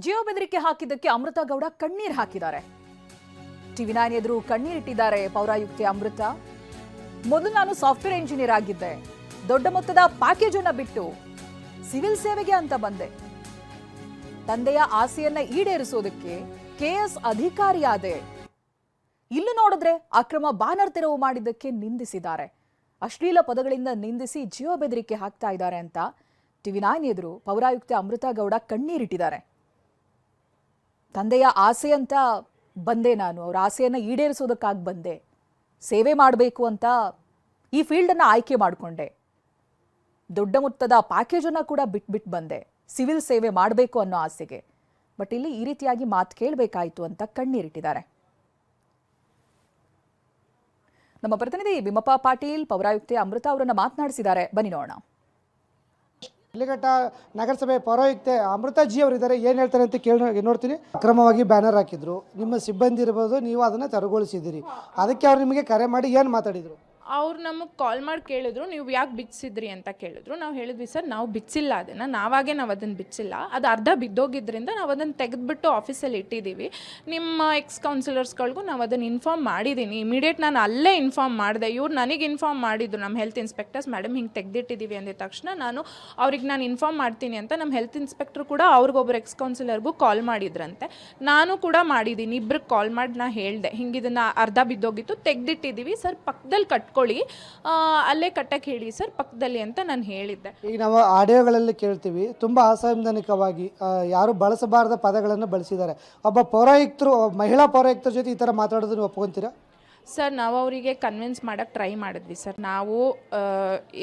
ಜಿಯೋ ಬೆದರಿಕೆ ಹಾಕಿದ್ದಕ್ಕೆ ಅಮೃತ ಗೌಡ ಕಣ್ಣೀರ್ ಹಾಕಿದ್ದಾರೆ. ಟಿವಿ9 ಎದುರು ಕಣ್ಣೀರಿಟ್ಟಿದ್ದಾರೆ ಪೌರಾಯುಕ್ತೆ ಅಮೃತ. ಮೊದಲು ನಾನು ಸಾಫ್ಟ್ವೇರ್ ಇಂಜಿನಿಯರ್ ಆಗಿದ್ದೆ. ದೊಡ್ಡ ಮೊತ್ತದ ಪ್ಯಾಕೇಜ್ ಅನ್ನ ಬಿಟ್ಟು ಸಿವಿಲ್ ಸೇವೆಗೆ ಅಂತ ಬಂದೆ. ತಂದೆಯ ಆಸೆಯನ್ನ ಈಡೇರಿಸೋದಕ್ಕೆ ಕೆಎಸ್ ಅಧಿಕಾರಿಯಾದೆ. ಇಲ್ಲೂ ನೋಡಿದ್ರೆ ಅಕ್ರಮ ಬ್ಯಾನರ್ ತೆರವು ಮಾಡಿದ್ದಕ್ಕೆ ನಿಂದಿಸಿದ್ದಾರೆ. ಅಶ್ಲೀಲ ಪದಗಳಿಂದ ನಿಂದಿಸಿ ಜಿಯೋ ಬೆದರಿಕೆ ಹಾಕ್ತಾ ಇದ್ದಾರೆ ಅಂತ ಟಿವಿ9 ಎದುರು ಪೌರಾಯುಕ್ತೆ ಅಮೃತ ಗೌಡ ಕಣ್ಣೀರಿಟ್ಟಿದ್ದಾರೆ. ತಂದೆಯ ಆಸೆ ಅಂತ ಬಂದೆ, ನಾನು ಅವ್ರ ಆಸೆಯನ್ನು ಈಡೇರಿಸೋದಕ್ಕಾಗಿ ಬಂದೆ, ಸೇವೆ ಮಾಡಬೇಕು ಅಂತ ಈ ಫೀಲ್ಡನ್ನು ಆಯ್ಕೆ ಮಾಡಿಕೊಂಡೆ. ದೊಡ್ಡ ಮೊತ್ತದ ಪ್ಯಾಕೇಜನ್ನು ಕೂಡ ಬಿಟ್ಬಿಟ್ಟು ಬಂದೆ ಸಿವಿಲ್ ಸೇವೆ ಮಾಡಬೇಕು ಅನ್ನೋ ಆಸೆಗೆ. ಬಟ್ ಇಲ್ಲಿ ಈ ರೀತಿಯಾಗಿ ಮಾತು ಕೇಳಬೇಕಾಯಿತು ಅಂತ ಕಣ್ಣೀರಿಟ್ಟಿದ್ದಾರೆ. ನಮ್ಮ ಪ್ರತಿನಿಧಿ ವಿಮಪ ಪಾಟೀಲ್ ಪೌರಾಯುಕ್ತೆ ಅಮೃತ ಅವರನ್ನ ಮಾತನಾಡಿಸಿದ್ದಾರೆ. ಬನ್ನಿ ನೋಡೋಣ. ಶಿಡ್ಲಘಟ್ಟ ನಗರಸಭೆ ಪೌರಾಯುಕ್ತೆ ಅಮೃತ ಜಿ ಅವರಿದ್ದಾರೆ. ಏನು ಹೇಳ್ತಾರೆ ಅಂತ ಕೇಳಿ ನೋಡ್ತೀನಿ. ಅಕ್ರಮವಾಗಿ ಬ್ಯಾನರ್ ಹಾಕಿದ್ರು, ನಿಮ್ಮ ಸಿಬ್ಬಂದಿ ಇರ್ಬೋದು, ನೀವು ಅದನ್ನು ತೆರವುಗೊಳಿಸಿದ್ದೀರಿ. ಅದಕ್ಕೆ ಅವ್ರು ನಿಮಗೆ ಕರೆ ಮಾಡಿ ಏನು ಮಾತಾಡಿದರು? ಅವ್ರು ನಮಗೆ ಕಾಲ್ ಮಾಡಿ ಕೇಳಿದ್ರು, ನೀವು ಯಾಕೆ ಬಿಚ್ಚಿಸಿದ್ರಿ ಅಂತ ಕೇಳಿದ್ರು. ನಾವು ಹೇಳಿದ್ವಿ, ಸರ್ ನಾವು ಬಿಚ್ಚಿಲ್ಲ, ಅದನ್ನು ನಾವು ಅದನ್ನು ಬಿಚ್ಚಿಲ್ಲ, ಅದು ಅರ್ಧ ಬಿದ್ದೋಗಿದ್ದರಿಂದ ನಾವು ಅದನ್ನು ತೆಗೆದುಬಿಟ್ಟು ಆಫೀಸಲ್ಲಿ ಇಟ್ಟಿದ್ದೀವಿ. ನಿಮ್ಮ ಎಕ್ಸ್ ಕೌನ್ಸಿಲರ್ಸ್ಗಳಿಗೂ ನಾವು ಅದನ್ನು ಇನ್ಫಾರ್ಮ್ ಮಾಡಿದ್ದೀನಿ. ಇಮಿಡಿಯೇಟ್ ನಾನು ಅಲ್ಲೇ ಇನ್ಫಾರ್ಮ್ ಮಾಡಿದೆ. ಇವ್ರು ನನಗೆ ಇನ್ಫಾರ್ಮ್ ಮಾಡಿದ್ರು, ನಮ್ಮ ಹೆಲ್ತ್ ಇನ್ಸ್ಪೆಕ್ಟರ್ಸ್, ಮೇಡಮ್ ಹಿಂಗೆ ತೆಗೆದಿಟ್ಟಿದ್ದೀವಿ ಅಂದಿದ ತಕ್ಷಣ ಅವ್ರಿಗೆ ನಾನು ಇನ್ಫಾರ್ಮ್ ಮಾಡ್ತೀನಿ ಅಂತ ನಮ್ಮ ಹೆಲ್ತ್ ಇನ್ಸ್ಪೆಕ್ಟರ್ ಕೂಡ ಅವ್ರಿಗೊಬ್ಬರು ಎಕ್ಸ್ ಕೌನ್ಸಿಲರ್ಗೂ ಕಾಲ್ ಮಾಡಿದ್ರಂತೆ. ನಾನು ಕೂಡ ಮಾಡಿದ್ದೀನಿ, ಇಬ್ರಿಗೆ ಕಾಲ್ ಮಾಡಿ ನಾನು ಹೇಳಿದೆ, ಹಿಂಗೆ ಇದನ್ನು ಅರ್ಧ ಬಿದ್ದೋಗಿತ್ತು, ತೆಗೆದಿಟ್ಟಿದ್ದೀವಿ ಸರ್, ಪಕ್ಕದಲ್ಲಿ ಕಟ್ಕೊಳ್ಳಿ, ಅಲ್ಲೇ ಕಟ್ಟಕ್ಕೆ ಹೇಳಿ ಸರ್ ಪಕ್ಕದಲ್ಲಿ ಅಂತ ನಾನು ಹೇಳಿದ್ದೆ. ಈಗ ನಾವು ಆಡಿಯೋಗಳಲ್ಲಿ ಕೇಳ್ತೀವಿ, ತುಂಬ ಅಸಂವಿಧಾನಿಕವಾಗಿ ಯಾರು ಬಳಸಬಾರದ ಪದಗಳನ್ನು ಬಳಸಿದ್ದಾರೆ. ಒಬ್ಬ ಪೌರಾಯುಕ್ತರು, ಮಹಿಳಾ ಪೌರಾಯುಕ್ತರ ಜೊತೆ ಈ ಥರ ಮಾತಾಡೋದನ್ನು ಒಪ್ಕೊತೀರಾ? ಸರ್ ನಾವು ಅವರಿಗೆ ಕನ್ವಿನ್ಸ್ ಮಾಡೋಕ್ಕೆ ಟ್ರೈ ಮಾಡಿದ್ವಿ ಸರ್. ನಾವು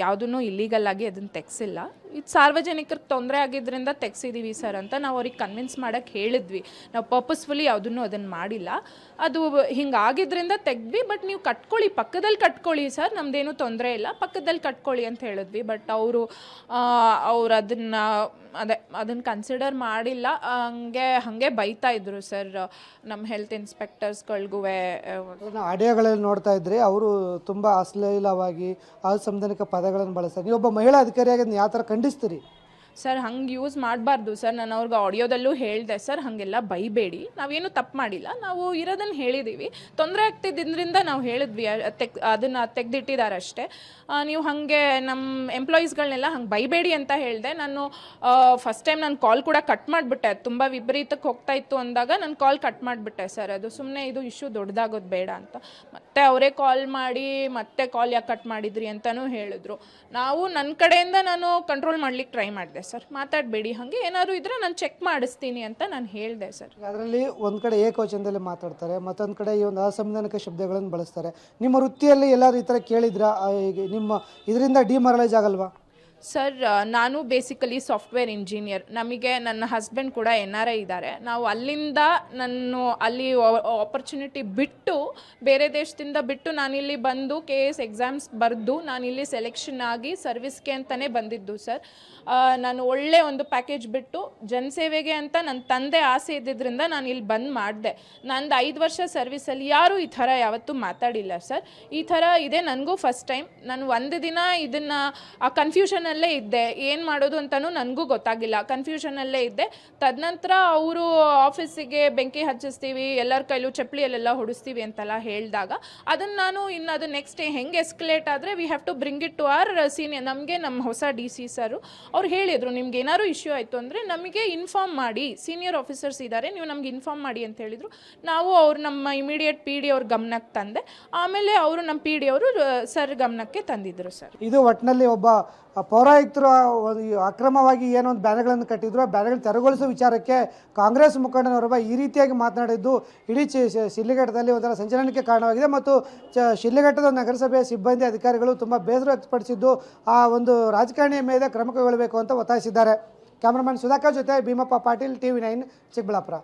ಯಾವುದೂ ಇಲ್ಲೀಗಲ್ ಆಗಿ ಅದನ್ನು ತೆಗ್ಸಿಲ್ಲ, ಇದು ಸಾರ್ವಜನಿಕರಿಗೆ ತೊಂದರೆ ಆಗಿದ್ದರಿಂದ ತೆಗ್ಸಿದ್ದೀವಿ ಸರ್ ಅಂತ ನಾವು ಅವ್ರಿಗೆ ಕನ್ವಿನ್ಸ್ ಮಾಡೋಕ್ಕೆ ಹೇಳಿದ್ವಿ. ನಾವು ಪರ್ಪಸ್ಫುಲಿ ಯಾವುದನ್ನು ಅದನ್ನು ಮಾಡಿಲ್ಲ, ಅದು ಹಿಂಗಾಗಿದ್ದರಿಂದ ತೆಗ್ದ್ವಿ. ಬಟ್ ನೀವು ಕಟ್ಕೊಳ್ಳಿ, ಪಕ್ಕದಲ್ಲಿ ಕಟ್ಕೊಳ್ಳಿ ಸರ್, ನಮ್ಮದೇನು ತೊಂದರೆ ಇಲ್ಲ, ಪಕ್ಕದಲ್ಲಿ ಕಟ್ಕೊಳ್ಳಿ ಅಂತ ಹೇಳಿದ್ವಿ. ಬಟ್ ಅವರು ಅದನ್ನು ಕನ್ಸಿಡರ್ ಮಾಡಿಲ್ಲ, ಹಾಗೆ ಬೈತಾ ಇದ್ರು ಸರ್ ನಮ್ಮ ಹೆಲ್ತ್ ಇನ್ಸ್ಪೆಕ್ಟರ್ಸ್ಗಳಿಗೂ. ಆಡಿಯೋಗಳಲ್ಲಿ ನೋಡ್ತಾ ಇದ್ರಿ, ಅವರು ತುಂಬ ಅಶ್ಲೀಲವಾಗಿ ಅಸಂವಿಧಾನಿಕ ಪದಗಳನ್ನು ಬಳಸ್ತಾರೆ. ನೀವೊಬ್ಬ ಮಹಿಳಾ ಅಧಿಕಾರಿಯಾಗಿ ಯಾವ ಥರ ಖಂಡಿಸ್ತೀರಿ? ಸರ್ ಹಂಗೆ ಯೂಸ್ ಮಾಡಬಾರ್ದು ಸರ್. ನಾನು ಅವ್ರಿಗೆ ಆಡಿಯೋದಲ್ಲೂ ಹೇಳಿದೆ ಸರ್, ಹಾಗೆಲ್ಲ ಬೈಬೇಡಿ, ನಾವೇನು ತಪ್ಪು ಮಾಡಿಲ್ಲ, ನಾವು ಇರೋದನ್ನು ಹೇಳಿದ್ದೀವಿ, ತೊಂದರೆ ಆಗ್ತಿದ್ದರಿಂದ ನಾವು ಹೇಳಿದ್ವಿ, ಅದನ್ನು ತೆಗೆದಿಟ್ಟಿದ್ದಾರೆ ಅಷ್ಟೇ. ನೀವು ಹಾಗೆ ನಮ್ಮ ಎಂಪ್ಲಾಯೀಸ್ಗಳನ್ನೆಲ್ಲ ಹಂಗೆ ಬೈಬೇಡಿ ಅಂತ ಹೇಳಿದೆ. ನಾನು ಫಸ್ಟ್ ಟೈಮ್ ನಾನು ಕಾಲ್ ಕೂಡ ಕಟ್ ಮಾಡಿಬಿಟ್ಟೆ, ಅದು ತುಂಬ ವಿಪರೀತಕ್ಕೆ ಹೋಗ್ತಾ ಇತ್ತು ಅಂದಾಗ ನಾನು ಕಾಲ್ ಕಟ್ ಮಾಡಿಬಿಟ್ಟೆ ಸರ್. ಅದು ಸುಮ್ಮನೆ ಇದು ಇಶ್ಯೂ ದೊಡ್ಡದಾಗೋದು ಬೇಡ ಅಂತ. ಮತ್ತೆ ಅವರೇ ಕಾಲ್ ಮಾಡಿ ಮತ್ತೆ ಕಾಲ್ ಯಾಕೆ ಕಟ್ ಮಾಡಿದ್ರಿ ಅಂತಲೂ ಹೇಳಿದ್ರು. ನಾವು ನನ್ನ ಕಡೆಯಿಂದ ನಾನು ಕಂಟ್ರೋಲ್ ಮಾಡ್ಲಿಕ್ಕೆ ಟ್ರೈ ಮಾಡಿದೆ ಸರ್, ಮಾತಾಡಬೇಡಿ, ಹಾಗೆ ಏನಾದ್ರು ಇದ್ರೆ ನಾನು ಚೆಕ್ ಮಾಡಿಸ್ತೀನಿ ಅಂತ ನಾನು ಹೇಳಿದೆ ಸರ್. ಅದರಲ್ಲಿ ಒಂದು ಕಡೆ ಏಕವಚನದಲ್ಲಿ ಮಾತಾಡ್ತಾರೆ, ಮತ್ತೊಂದು ಕಡೆ ಈ ಒಂದು ಅಸಂವಿಧಾನಿಕ ಶಬ್ದಗಳನ್ನು ಬಳಸ್ತಾರೆ. ನಿಮ್ಮ ವೃತ್ತಿಯಲ್ಲಿ ಎಲ್ಲರೂ ಈ ಥರ ಕೇಳಿದ್ರಾ? ನಿಮ್ಮ ಇದರಿಂದ ಡಿಮರಲೈಸ್ ಆಗಲ್ವಾ? ಸರ್ ನಾನು ಬೇಸಿಕಲಿ ಸಾಫ್ಟ್ವೇರ್ ಇಂಜಿನಿಯರ್, ನಮಗೆ ನನ್ನ ಹಸ್ಬೆಂಡ್ ಕೂಡ NRI ಇದ್ದಾರೆ. ನಾವು ಅಲ್ಲಿಂದ ಅಲ್ಲಿ ಆಪರ್ಚುನಿಟಿ ಬಿಟ್ಟು, ಬೇರೆ ದೇಶದಿಂದ ಬಿಟ್ಟು ನಾನಿಲ್ಲಿ ಬಂದು KS ಎಕ್ಸಾಮ್ಸ್ ಬರೆದು ನಾನಿಲ್ಲಿ ಸೆಲೆಕ್ಷನ್ ಆಗಿ ಸರ್ವಿಸ್ಗೆ ಅಂತಲೇ ಬಂದಿದ್ದು ಸರ್. ನಾನು ಒಳ್ಳೆ ಒಂದು ಪ್ಯಾಕೇಜ್ ಬಿಟ್ಟು ಜನಸೇವೆಗೆ ಅಂತ ನನ್ನ ತಂದೆ ಆಸೆ ಇದ್ದಿದ್ದರಿಂದ ನಾನು ಇಲ್ಲಿ ಬಂದು ಮಾಡಿದೆ. ನಂದು 5 ವರ್ಷ ಸರ್ವಿಸಲ್ಲಿ ಯಾರೂ ಈ ಥರ ಯಾವತ್ತೂ ಮಾತಾಡಿಲ್ಲ ಸರ್. ಈ ಥರ ಇದೆ ನನಗೂ ಫಸ್ಟ್ ಟೈಮ್. ನಾನು ಒಂದು ದಿನ ಇದನ್ನು ಆ ಕನ್ಫ್ಯೂಷನಲ್ಲೇ ಇದ್ದೆ, ಏನು ಮಾಡೋದು ಅಂತಲೂ ನನಗೂ ಗೊತ್ತಾಗಿಲ್ಲ, ಕನ್ಫ್ಯೂಷನಲ್ಲೇ ಇದ್ದೆ. ತದನಂತರ ಅವರು ಆಫೀಸಿಗೆ ಬೆಂಕಿ ಹಚ್ಚಿಸ್ತೀವಿ, ಎಲ್ಲರ ಕೈಲೂ ಚಪ್ಪಲಿಯಲ್ಲೆಲ್ಲ ಹೊಡಿಸ್ತೀವಿ ಅಂತೆಲ್ಲ ಹೇಳಿದಾಗ ಅದನ್ನು ನಾನು ಅದು ನೆಕ್ಸ್ಟ್ ಹೆಂಗೆ ಎಸ್ಕಲೇಟ್ ಆದರೆ we have to bring it to our senior, ನಮಗೆ ನಮ್ಮ ಹೊಸ DC ಸರು ಅವ್ರು ಹೇಳಿದರು, ನಿಮ್ಗೆ ಏನಾದ್ರು ಇಶ್ಯೂ ಆಯಿತು ಅಂದರೆ ನಮಗೆ ಇನ್ಫಾರ್ಮ್ ಮಾಡಿ, ಸೀನಿಯರ್ ಆಫೀಸರ್ಸ್ ಇದ್ದಾರೆ, ನೀವು ನಮ್ಗೆ ಇನ್ಫಾರ್ಮ್ ಮಾಡಿ ಅಂತ ಹೇಳಿದರು. ನಾವು ನಮ್ಮ ಇಮಿಡಿಯೇಟ್ PD ಅವ್ರ ಗಮನಕ್ಕೆ ತಂದೆ. ಆಮೇಲೆ ಅವರು ನಮ್ಮ PD ಅವರು ಸರ್ ಗಮನಕ್ಕೆ ತಂದಿದ್ದರು ಸರ್. ಇದು ಒಟ್ಟಿನಲ್ಲಿ ಒಬ್ಬ ಪೌರಾಯುಕ್ತರು ಅಕ್ರಮವಾಗಿ ಏನೊಂದು ಬ್ಯಾನರ್ಗಳನ್ನು ಕಟ್ಟಿದ್ರು, ಆ ಬ್ಯಾನರ್ಗಳನ್ನು ತೆರವುಗೊಳಿಸುವ ವಿಚಾರಕ್ಕೆ ಕಾಂಗ್ರೆಸ್ ಮುಖಂಡನವರೊಬ್ಬ ಈ ರೀತಿಯಾಗಿ ಮಾತನಾಡಿದ್ದು ಇಡೀ ಶಿಡ್ಲಘಟ್ಟದಲ್ಲಿ ಒಂಥರ ಸಂಚಲನಕ್ಕೆ ಕಾರಣವಾಗಿದೆ. ಮತ್ತು ಶಿಡ್ಲಘಟ್ಟದ ನಗರಸಭೆಯ ಸಿಬ್ಬಂದಿ ಅಧಿಕಾರಿಗಳು ತುಂಬ ಬೇಸರ ವ್ಯಕ್ತಪಡಿಸಿದ್ದು ಆ ಒಂದು ರಾಜಕಾರಣಿಯ ಮೇಲೆ ಕ್ರಮ ಕೈಗೊಳ್ಳಬೇಕು ಅಂತ ಒತ್ತಾಯಿಸಿದ್ದಾರೆ. ಕ್ಯಾಮರಾಮನ್ ಸುಧಾಕರ್ ಜೊತೆ ಭೀಮಪ್ಪ ಪಾಟೀಲ್, TV9 ಚಿಕ್ಕಬಳ್ಳಾಪುರ.